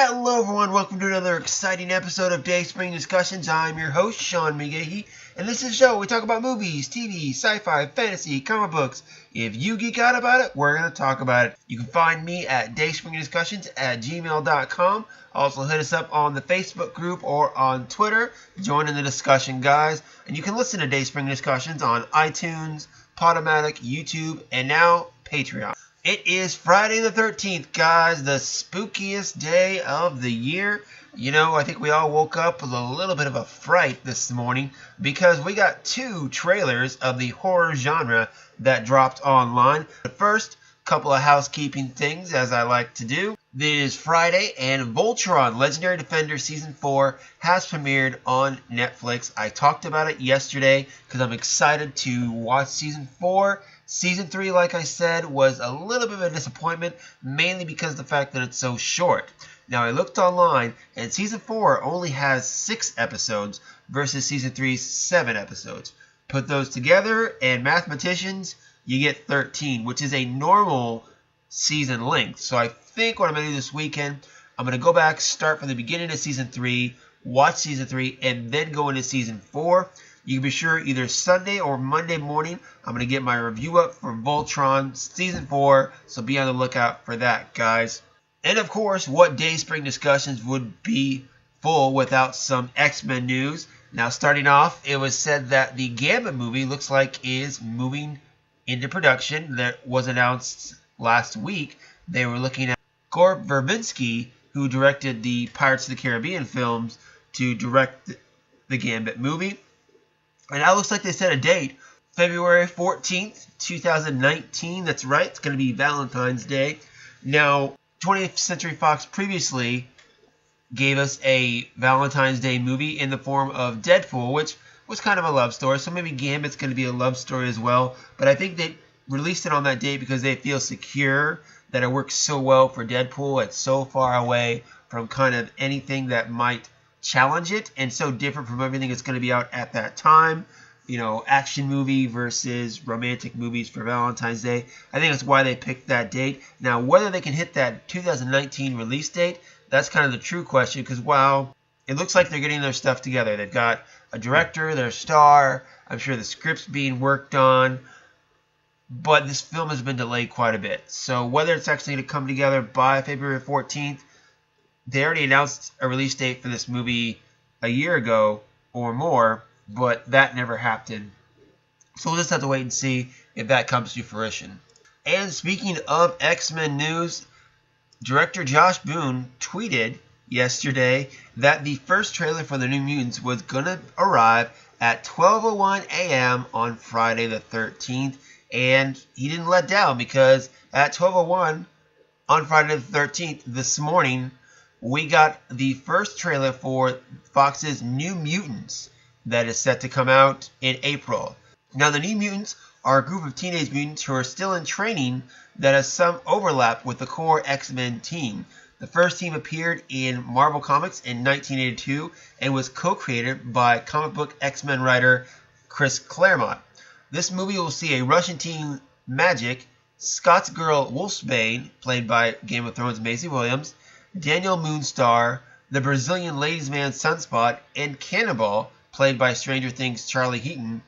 Hello everyone, welcome to another exciting episode of Dayspring Discussions. I'm your host, Sean McGahee, and this is a show where we talk about movies, TV, sci-fi, fantasy, comic books. If you geek out about it, we're going to talk about it. You can find me at dayspringdiscussions@gmail.com. Also hit us up on the Facebook group or on Twitter. Join in the discussion, guys. And you can listen to Dayspring Discussions on iTunes, Podomatic, YouTube, and now Patreon. It is Friday the 13th, guys, the spookiest day of the year. You know, I think we all woke up with a little bit of a fright this morning because we got two trailers of the horror genre that dropped online. But first, a couple of housekeeping things, as I like to do. It is Friday, and Voltron Legendary Defender Season 4 has premiered on Netflix. I talked about it yesterday because I'm excited to watch Season 4. Season 3, like I said, was a little bit of a disappointment, mainly because of the fact that it's so short. Now, I looked online, and Season 4 only has 6 episodes versus Season 3's 7 episodes. Put those together, and mathematicians, you get 13, which is a normal season length. So I think what I'm going to do this weekend, I'm going to go back, start from the beginning of Season 3, watch Season 3, and then go into Season 4. You can be sure either Sunday or Monday morning, I'm going to get my review up for Voltron Season 4, so be on the lookout for that, guys. And of course, what Dayspring Discussions would be full without some X-Men news. Now, starting off, it was said that the Gambit movie looks like is moving into production. That was announced last week. They were looking at Gore Verbinski, who directed the Pirates of the Caribbean films, to direct the Gambit movie. And now it looks like they set a date, February 14th, 2019. That's right, it's going to be Valentine's Day. Now, 20th Century Fox previously gave us a Valentine's Day movie in the form of Deadpool, which was kind of a love story. So maybe Gambit's going to be a love story as well. But I think they released it on that date because they feel secure that it works so well for Deadpool. It's so far away from kind of anything that might challenge it, and so different from everything that's going to be out at that time. You know, action movie versus romantic movies for Valentine's Day. I think that's why they picked that date. Now, whether they can hit that 2019 release date, that's kind of the true question, because while it looks like they're getting their stuff together, they've got a director, their star, I'm sure the script's being worked on, but this film has been delayed quite a bit. So whether it's actually going to come together by February 14th, they already announced a release date for this movie a year ago or more, but that never happened. So we'll just have to wait and see if that comes to fruition. And speaking of X-Men news, director Josh Boone tweeted yesterday that the first trailer for the New Mutants was going to arrive at 12:01 a.m. on Friday the 13th. And he didn't let down, because at 12:01 on Friday the 13th, this morning, we got the first trailer for Fox's New Mutants that is set to come out in April. Now, the New Mutants are a group of teenage mutants who are still in training that has some overlap with the core X-Men team. The first team appeared in Marvel Comics in 1982 and was co-created by comic book X-Men writer Chris Claremont. This movie will see a Russian teen, Magic, Scots girl Wolfsbane, played by Game of Thrones Maisie Williams, Daniel Moonstar, the Brazilian ladies' man Sunspot, and Cannonball, played by Stranger Things Charlie Heaton,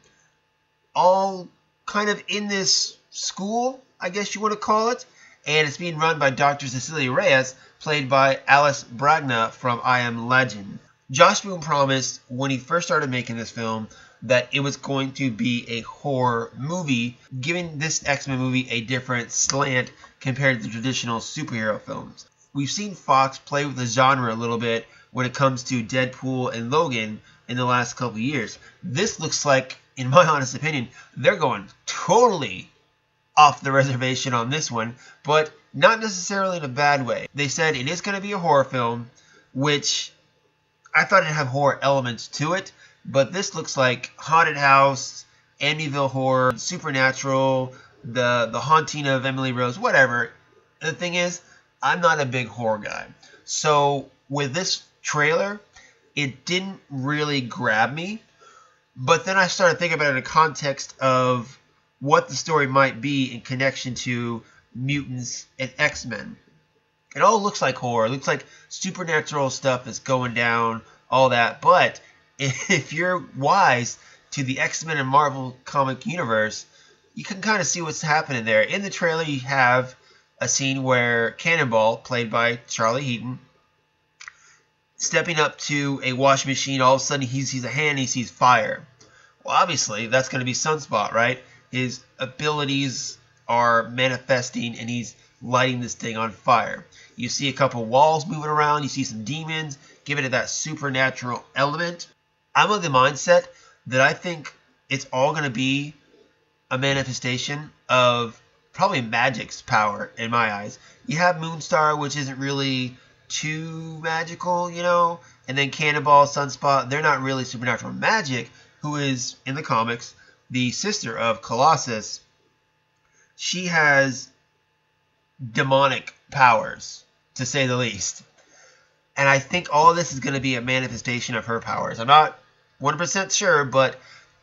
all kind of in this school, I guess you want to call it, and it's being run by Dr. Cecilia Reyes, played by Alice Bragna from I Am Legend. Josh Boone promised when he first started making this film that it was going to be a horror movie, giving this X-Men movie a different slant compared to the traditional superhero films. We've seen Fox play with the genre a little bit when it comes to Deadpool and Logan in the last couple of years. This looks like, in my honest opinion, they're going totally off the reservation on this one, but not necessarily in a bad way. They said it is going to be a horror film, which I thought it'd have horror elements to it, but this looks like haunted house, Amityville horror, supernatural, the haunting of Emily Rose, whatever. The thing is, I'm not a big horror guy. So with this trailer, it didn't really grab me. But then I started thinking about it in the context of what the story might be in connection to mutants and X-Men. It all looks like horror. It looks like supernatural stuff is going down, all that. But if you're wise to the X-Men and Marvel comic universe, you can kind of see what's happening there. In the trailer, you have a scene where Cannonball, played by Charlie Heaton, stepping up to a washing machine. All of a sudden, he sees a hand, he sees fire. Well, obviously, that's going to be Sunspot, right? His abilities are manifesting, and he's lighting this thing on fire. You see a couple walls moving around. You see some demons, giving it that supernatural element. I'm of the mindset that I think it's all going to be a manifestation of probably Magic's power in my eyes. You have Moonstar, which isn't really too magical, you know, and then Cannonball, Sunspot, they're not really supernatural. Magic, who is in the comics the sister of Colossus, she has demonic powers, to say the least. And I think all of this is going to be a manifestation of her powers. I'm not 100% sure, but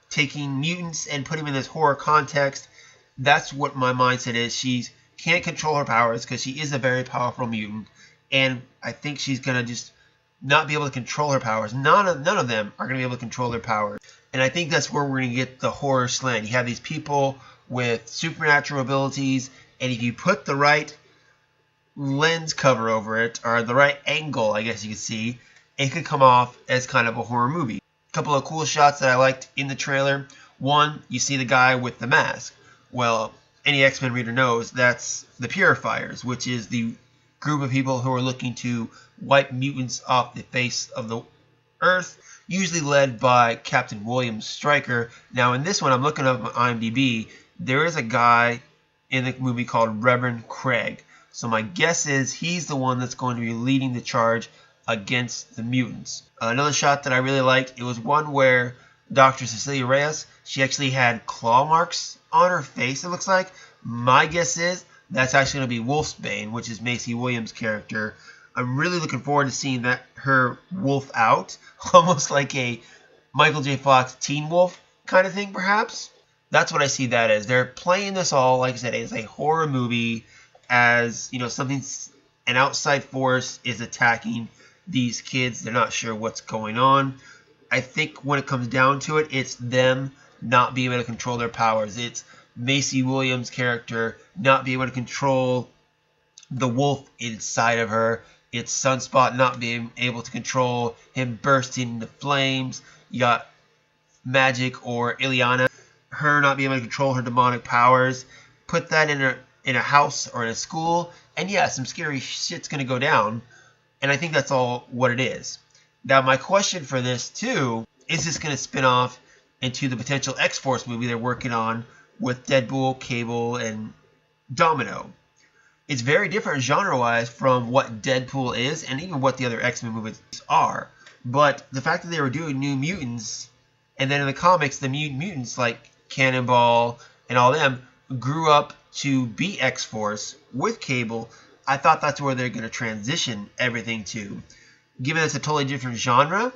taking mutants and putting them in this horror context, that's what my mindset is. She can't control her powers because she is a very powerful mutant. And I think she's going to just not be able to control her powers. None of them are going to be able to control their powers. And I think that's where we're going to get the horror slant. You have these people with supernatural abilities, and if you put the right lens cover over it, or the right angle, I guess you could see, it could come off as kind of a horror movie. A couple of cool shots that I liked in the trailer. One, you see the guy with the mask. Well, any X-Men reader knows that's the Purifiers, which is the group of people who are looking to wipe mutants off the face of the earth, usually led by Captain William Stryker. Now, in this one, I'm looking up on IMDb, there is a guy in the movie called Reverend Craig. So my guess is he's the one that's going to be leading the charge against the mutants. Another shot that I really liked, it was one where Dr. Cecilia Reyes, she actually had claw marks on her face, it looks like. My guess is that's actually going to be Wolfsbane, which is Macy Williams' character. I'm really looking forward to seeing that her wolf out, almost like a Michael J. Fox Teen Wolf kind of thing, perhaps. That's what I see that as. They're playing this all, like I said, as a horror movie, as, you know, an outside force is attacking these kids. They're not sure what's going on. I think when it comes down to it, it's them not being able to control their powers. It's Macy Williams' character not being able to control the wolf inside of her. It's Sunspot not being able to control him bursting into flames. You got Magic or Ileana, her not being able to control her demonic powers. Put that in a house or in a school, and yeah, some scary shit's going to go down. And I think that's all what it is. Now, my question for this, too, is this going to spin off into the potential X-Force movie they're working on with Deadpool, Cable, and Domino? It's very different genre-wise from what Deadpool is and even what the other X-Men movies are. But the fact that they were doing New Mutants, and then in the comics, the mutants like Cannonball and all them grew up to be X-Force with Cable, I thought that's where they're going to transition everything to. Given it's a totally different genre,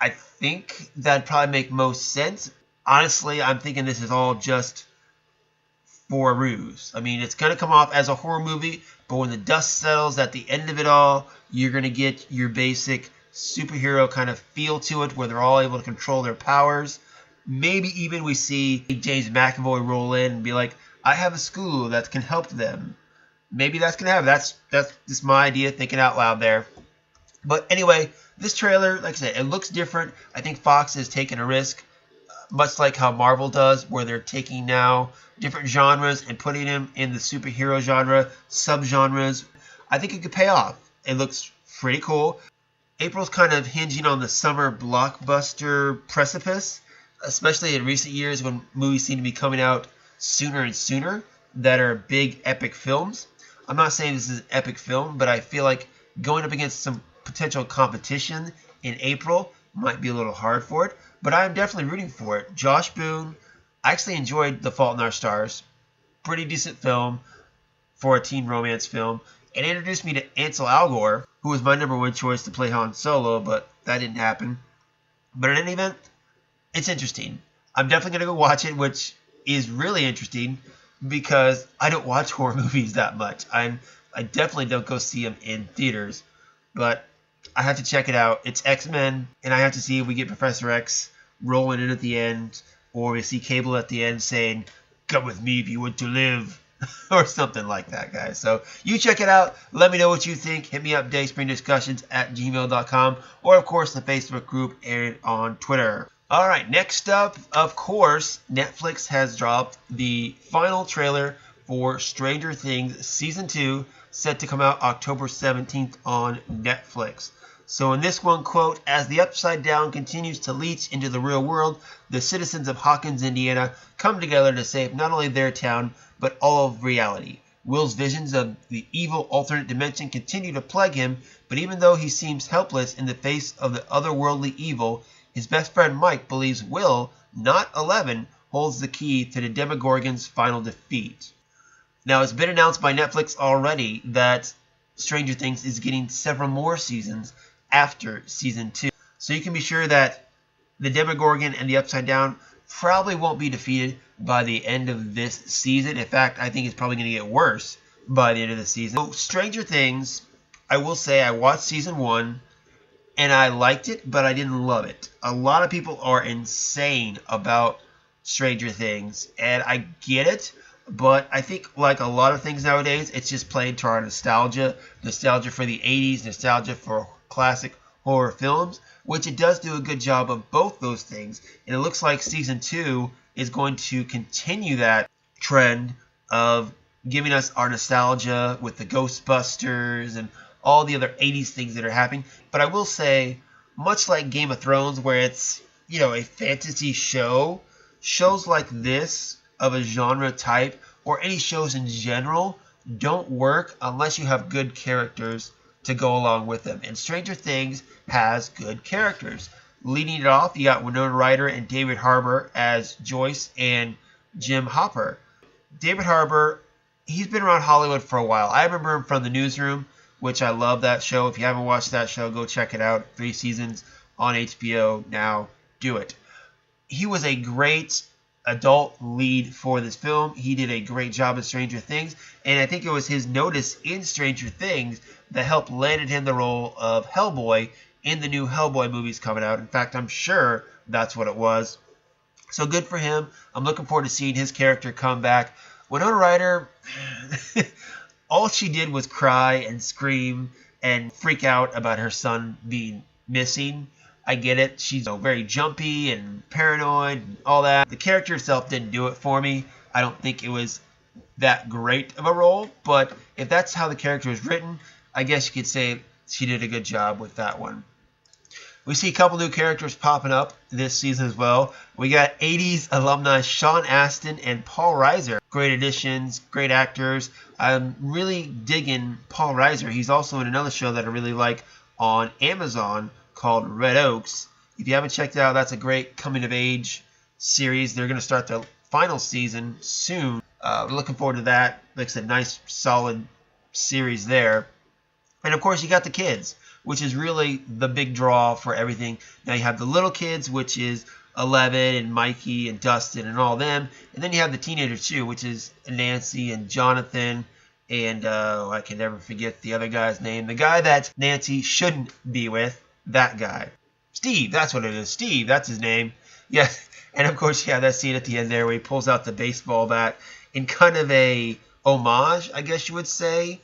I think that'd probably make most sense. Honestly, I'm thinking this is all just for a ruse. I mean, it's going to come off as a horror movie, but when the dust settles at the end of it all, you're going to get your basic superhero kind of feel to it, where they're all able to control their powers. Maybe even we see James McAvoy roll in and be like, I have a school that can help them. Maybe that's going to happen. That's just my idea, thinking out loud there. But anyway, this trailer, like I said, it looks different. I think Fox is taking a risk, much like how Marvel does, where they're taking now different genres and putting them in the superhero genre, subgenres. I think it could pay off. It looks pretty cool. April's kind of hinging on the summer blockbuster precipice, especially in recent years when movies seem to be coming out sooner and sooner that are big epic films. I'm not saying this is an epic film, but I feel like going up against some potential competition in April might be a little hard for it, but I'm definitely rooting for it. Josh Boone, I actually enjoyed The Fault in Our Stars. Pretty decent film for a teen romance film. It introduced me to Ansel Elgort, who was my number one choice to play Han Solo, but that didn't happen. But in any event, it's interesting. I'm definitely going to go watch it, which is really interesting because I don't watch horror movies that much. I'm I definitely don't go see them in theaters, but I have to check it out. It's X-Men, and I have to see if we get Professor X rolling in at the end, or we see Cable at the end saying, "Come with me if you want to live," or something like that, guys. So you check it out. Let me know what you think. Hit me up, dayspringdiscussions@gmail.com, or of course the Facebook group and on Twitter. All right, next up, of course, Netflix has dropped the final trailer for Stranger Things Season 2, set to come out October 17th on Netflix. So in this one, quote, "As the Upside Down continues to leach into the real world, the citizens of Hawkins, Indiana come together to save not only their town, but all of reality. Will's visions of the evil alternate dimension continue to plague him, but even though he seems helpless in the face of the otherworldly evil, his best friend Mike believes Will, not 11, holds the key to the Demogorgon's final defeat." Now, it's been announced by Netflix already that Stranger Things is getting several more seasons after Season 2. So you can be sure that the Demogorgon and the Upside Down probably won't be defeated by the end of this season. In fact, I think it's probably going to get worse by the end of the season. So Stranger Things, I will say I watched Season 1, and I liked it, but I didn't love it. A lot of people are insane about Stranger Things, and I get it. But I think, like a lot of things nowadays, it's just played to our nostalgia for the 80s, nostalgia for classic horror films, which it does do a good job of both those things. And it looks like Season 2 is going to continue that trend of giving us our nostalgia with the Ghostbusters and all the other 80s things that are happening. But I will say, much like Game of Thrones, where it's, a fantasy show, shows like this of a genre type, or any shows in general, don't work unless you have good characters to go along with them. And Stranger Things has good characters. Leading it off, you got Winona Ryder and David Harbour as Joyce and Jim Hopper. David Harbour, he's been around Hollywood for a while. I remember him from The Newsroom, which I love that show. If you haven't watched that show, go check it out. 3 seasons on HBO now. Do it. He was a great adult lead for this film. He did a great job in Stranger Things, and I think it was his notice in Stranger Things that helped landed him the role of Hellboy in the new Hellboy movies coming out. In fact, I'm sure that's what it was. So good for him. I'm looking forward to seeing his character come back. Winona Ryder, all she did was cry and scream and freak out about her son being missing. I get it. She's very jumpy and paranoid and all that. The character itself didn't do it for me. I don't think it was that great of a role, but if that's how the character was written, I guess you could say she did a good job with that one. We see a couple new characters popping up this season as well. We got 80s alumni Sean Astin and Paul Reiser. Great additions, great actors. I'm really digging Paul Reiser. He's also in another show that I really like on Amazon called Red Oaks. If you haven't checked it out, that's a great coming-of-age series. They're going to start the final season soon. We're looking forward to that. Like I said, nice, solid series there. And, of course, you got the kids, which is really the big draw for everything. Now you have the little kids, which is 11 and Mikey and Dustin and all them. And then you have the teenagers, too, which is Nancy and Jonathan. And I can never forget the other guy's name. The guy that Nancy shouldn't be with. That guy. Steve, that's what it is. Steve, that's his name. Yeah, and of course, yeah, that scene at the end there where he pulls out the baseball bat in kind of a homage, I guess you would say,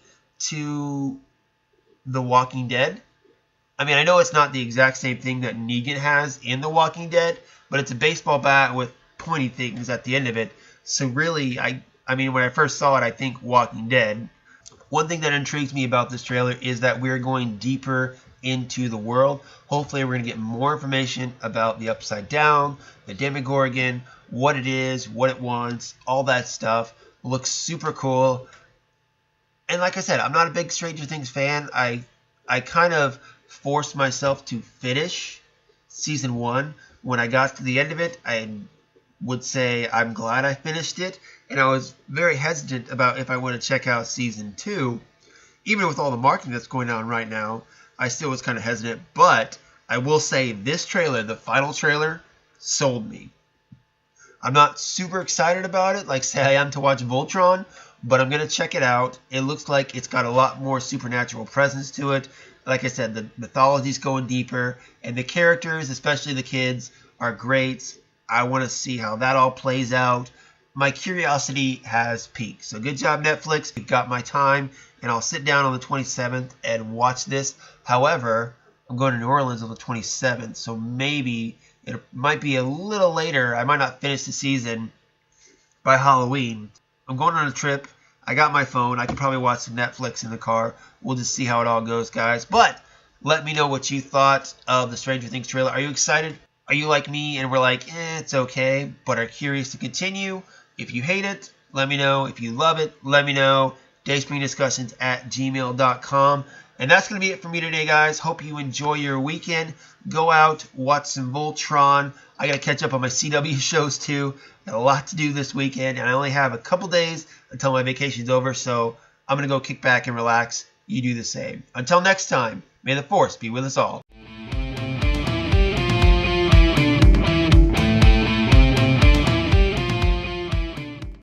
to The Walking Dead. I mean, I know it's not the exact same thing that Negan has in The Walking Dead, but it's a baseball bat with pointy things at the end of it. So really, I mean, when I first saw it, I think Walking Dead. One thing that intrigues me about this trailer is that we're going deeper into the world. Hopefully we're going to get more information about the Upside Down, the Demogorgon, what it is, what it wants, all that stuff. Looks super cool. And like I said, I'm not a big Stranger Things fan. I kind of forced myself to finish Season 1. When I got to the end of it, I would say I'm glad I finished it. And I was very hesitant about if I want to check out Season 2. Even with all the marketing that's going on right now, I still was kind of hesitant, but I will say this trailer, the final trailer, sold me. I'm not super excited about it, like say I am to watch Voltron, but I'm going to check it out. It looks like it's got a lot more supernatural presence to it. Like I said, the mythology's going deeper, and the characters, especially the kids, are great. I want to see how that all plays out. My curiosity has peaked. So good job, Netflix. You got my time, and I'll sit down on the 27th and watch this. However, I'm going to New Orleans on the 27th, so maybe it might be a little later. I might not finish the season by Halloween. I'm going on a trip. I got my phone. I can probably watch some Netflix in the car. We'll just see how it all goes, guys. But let me know what you thought of the Stranger Things trailer. Are you excited? Are you like me and we're like, it's okay, but are curious to continue? If you hate it, let me know. If you love it, let me know. dayspringdiscussions@gmail.com. And that's going to be it for me today, guys. Hope you enjoy your weekend. Go out, watch some Voltron. I got to catch up on my CW shows, too. Got a lot to do this weekend, and I only have a couple days until my vacation's over, so I'm going to go kick back and relax. You do the same. Until next time, may the Force be with us all.